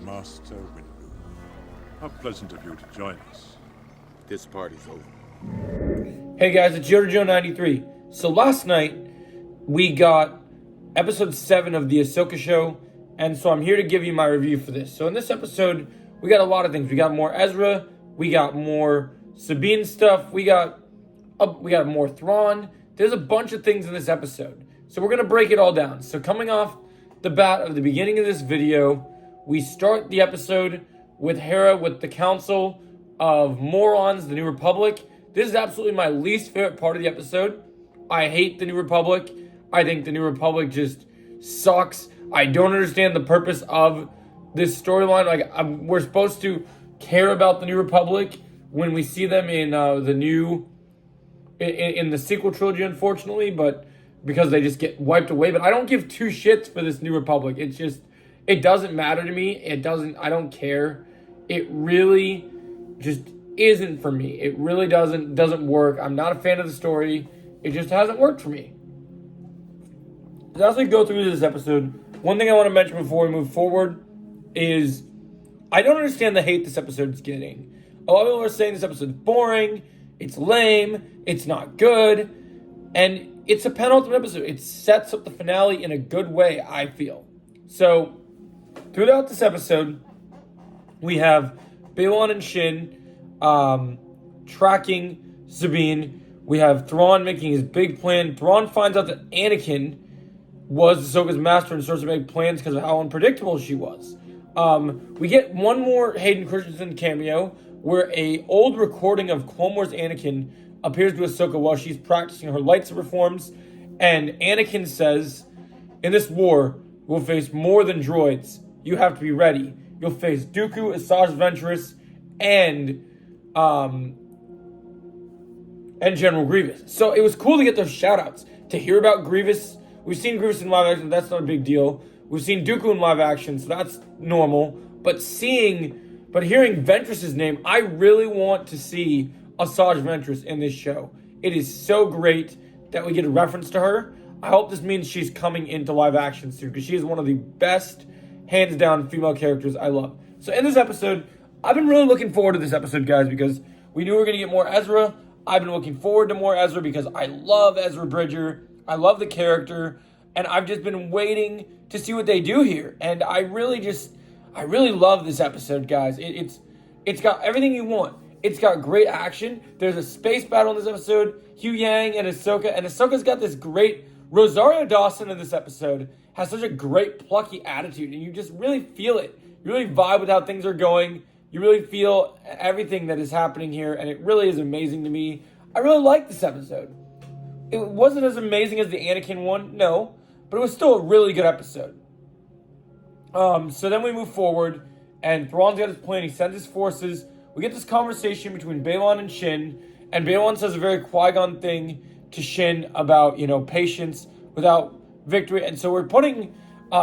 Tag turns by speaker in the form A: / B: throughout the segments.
A: Master Windu. How pleasant of you to join us.
B: This party's over.
C: Hey guys, it's Jojo93. So last night, we got episode 7 of the Ashoka show, and so I'm here to give you my review for this. So in this episode, we got a lot of things. We got more Ezra, we got more Sabine stuff, we got more Thrawn. There's a bunch of things in this episode. So we're going to break it all down. So coming off the bat of the beginning of this video, we start the episode with Hera with the Council of Morons, the New Republic. This is absolutely my least favorite part of the episode. I hate the New Republic. I think the New Republic just sucks. I don't understand the purpose of this storyline. We're supposed to care about the New Republic when we see them in the sequel trilogy, unfortunately, but because they just get wiped away. But I don't give two shits for this New Republic. It doesn't matter to me. I don't care. It really just isn't for me. It really doesn't work. I'm not a fan of the story. It just hasn't worked for me. As we go through this episode, one thing I want to mention before we move forward is I don't understand the hate this episode's getting. A lot of people are saying this episode's boring, it's lame, it's not good, and it's a penultimate episode. It sets up the finale in a good way, I feel. So, throughout this episode, we have Baylan and Shin tracking Sabine. We have Thrawn making his big plan. Thrawn finds out that Anakin was Ahsoka's master and starts to make plans because of how unpredictable she was. We get one more Hayden Christensen cameo where a old recording of Clone Wars Anakin appears to Ahsoka while she's practicing her lightsaber forms, and Anakin says, "In this war, we'll face more than droids. You have to be ready. You'll face Dooku, Asajj Ventress, and General Grievous." So it was cool to get those shout-outs, to hear about Grievous. We've seen Grievous in live action, that's not a big deal. We've seen Dooku in live action, so that's normal. But hearing Ventress's name, I really want to see Asajj Ventress in this show. It is so great that we get a reference to her. I hope this means she's coming into live action soon, because she is one of the best, hands down, female characters I love. So in this episode, I've been really looking forward to this episode, guys, because we knew we were going to get more Ezra. I've been looking forward to more Ezra because I love Ezra Bridger. I love the character, and I've just been waiting to see what they do here. And I really love this episode, guys. It's got everything you want. It's got great action. There's a space battle in this episode. Hugh Yang and Ahsoka's got this great... Rosario Dawson in this episode has such a great plucky attitude, and you just really feel it. You really vibe with how things are going. You really feel everything that is happening here, and it really is amazing to me. I really like this episode. It wasn't as amazing as the Anakin one, no, but it was still a really good episode. So then we move forward, and Thrawn's got his plan. He sends his forces. We get this conversation between Baylan and Shin, and Baylan says a very Qui-Gon thing to Shin about, patience without victory. And so we're putting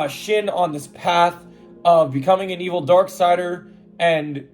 C: Shin on this path of becoming an evil Darksider, and,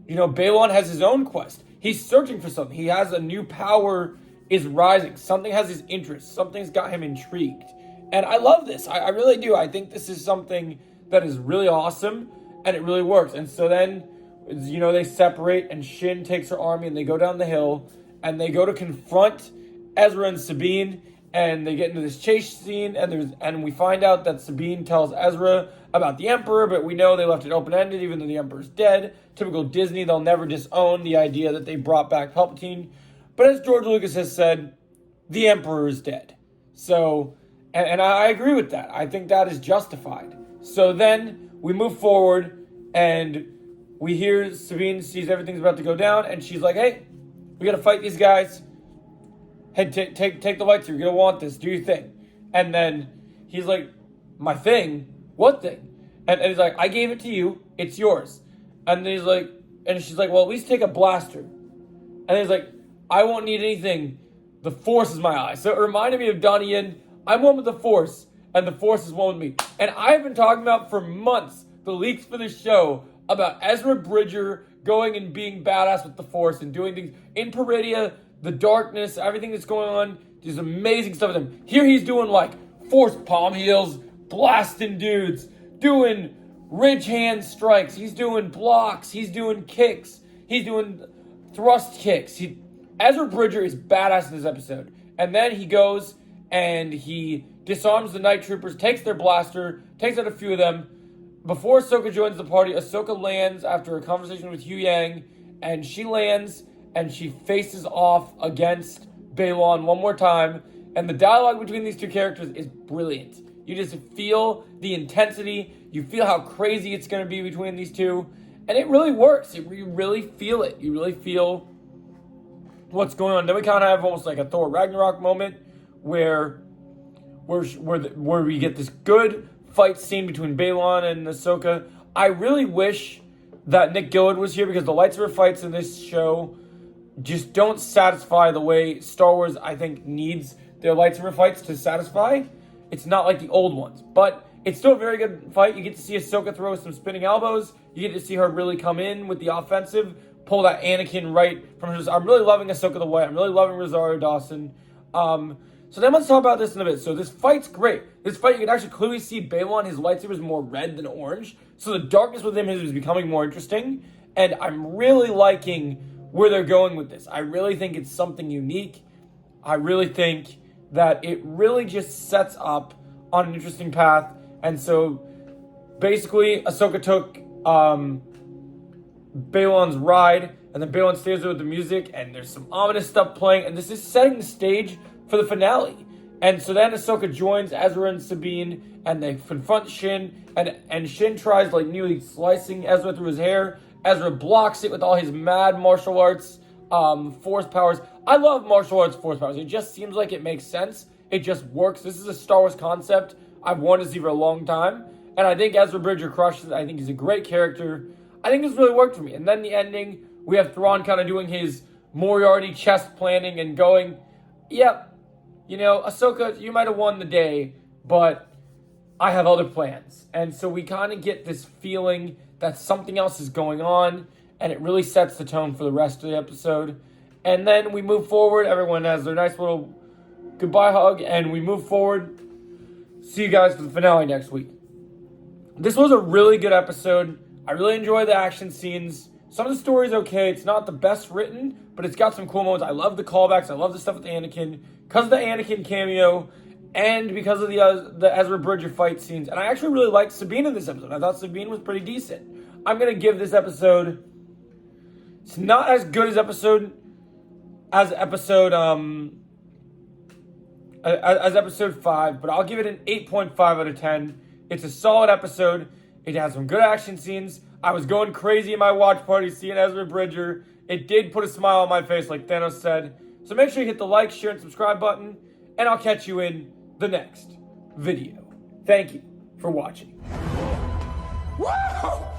C: Baylan has his own quest. He's searching for something. He has a new power is rising. Something has his interest. Something's got him intrigued. And I love this. I really do. I think this is something that is really awesome, and it really works. And so then, they separate, and Shin takes her army, and they go down the hill, and they go to confront Ezra and Sabine, and they get into this chase scene, and we find out that Sabine tells Ezra about the Emperor, but we know they left it open-ended, even though the Emperor's dead. Typical Disney, they'll never disown the idea that they brought back Palpatine. But as George Lucas has said, the Emperor is dead. So, and I agree with that. I think that is justified. So then we move forward, and we hear Sabine sees everything's about to go down, and she's like, "Hey, we got to fight these guys. Hey, take the lightsaber. You're going to want this. Do your thing." And then he's like, "My thing? What thing?" And he's like, "I gave it to you. It's yours." And then she's like, "Well, at least take a blaster." And then he's like, "I won't need anything. The Force is my eye." So it reminded me of Donnie Yen. I'm one with the Force, and the Force is one with me. And I've been talking about for months the leaks for this show about Ezra Bridger going and being badass with the Force and doing things in Peridia, the darkness, everything that's going on. There's amazing stuff with him. Here he's doing Force palm heels, blasting dudes, doing ridge hand strikes. He's doing blocks. He's doing kicks. He's doing thrust kicks. Ezra Bridger is badass in this episode. And then he goes and he disarms the night troopers, takes their blaster, takes out a few of them. Before Ahsoka joins the party, Ahsoka lands after a conversation with Hu Yang, and she lands and she faces off against Balon one more time. And the dialogue between these two characters is brilliant. You just feel the intensity. You feel how crazy it's going to be between these two. And it really works. You really feel it. You really feel what's going on. Then we kind of have almost like a Thor Ragnarok moment where we get this good fight scene between Balon and Ahsoka. I really wish that Nick Gillard was here because the lightsaber fights in this show just don't satisfy the way Star Wars, I think, needs their lightsaber fights to satisfy. It's not like the old ones, but it's still a very good fight. You get to see Ahsoka throw some spinning elbows. You get to see her really come in with the offensive, pull that Anakin right from her. I'm really loving Ahsoka the White. I'm really loving Rosario Dawson. So then let's talk about this in a bit. So this fight's great. This fight, you can actually clearly see Balon, his lightsaber is more red than orange. So the darkness within him is becoming more interesting. And I'm really liking where they're going with this. I really think it's something unique. I really think that it really just sets up on an interesting path. And so basically, Ahsoka took Balon's ride, and then Balon stays there with the music, and there's some ominous stuff playing, and this is setting the stage for the finale. And so then Ahsoka joins Ezra and Sabine, and they confront Shin, and Shin tries like nearly slicing Ezra through his hair. Ezra blocks it with all his mad martial arts force powers. I love martial arts force powers. It just seems like it makes sense. It just works. This is a Star Wars concept I've wanted to see for a long time, and I think Ezra Bridger crushes it. I think he's a great character. I think this really worked for me. And then the ending, we have Thrawn kind of doing his Moriarty chess planning and going, yep, you know, Ahsoka, you might have won the day, but I have other plans. And so we kind of get this feeling that something else is going on, and it really sets the tone for the rest of the episode. And then we move forward. Everyone has their nice little goodbye hug, and we move forward. See you guys for the finale next week. This was a really good episode. I really enjoy the action scenes. Some of the story's okay. It's not the best written, but it's got some cool moments. I love the callbacks. I love the stuff with Anakin. Because of the Anakin cameo, and because of the Ezra Bridger fight scenes. And I actually really liked Sabine in this episode. I thought Sabine was pretty decent. I'm going to give this episode... It's not as good as episode 5, but I'll give it an 8.5 out of 10. It's a solid episode. It has some good action scenes. I was going crazy in my watch party seeing Ezra Bridger. It did put a smile on my face, like Thanos said. So make sure you hit the like, share, and subscribe button, and I'll catch you in the next video. Thank you for watching.
B: Whoa!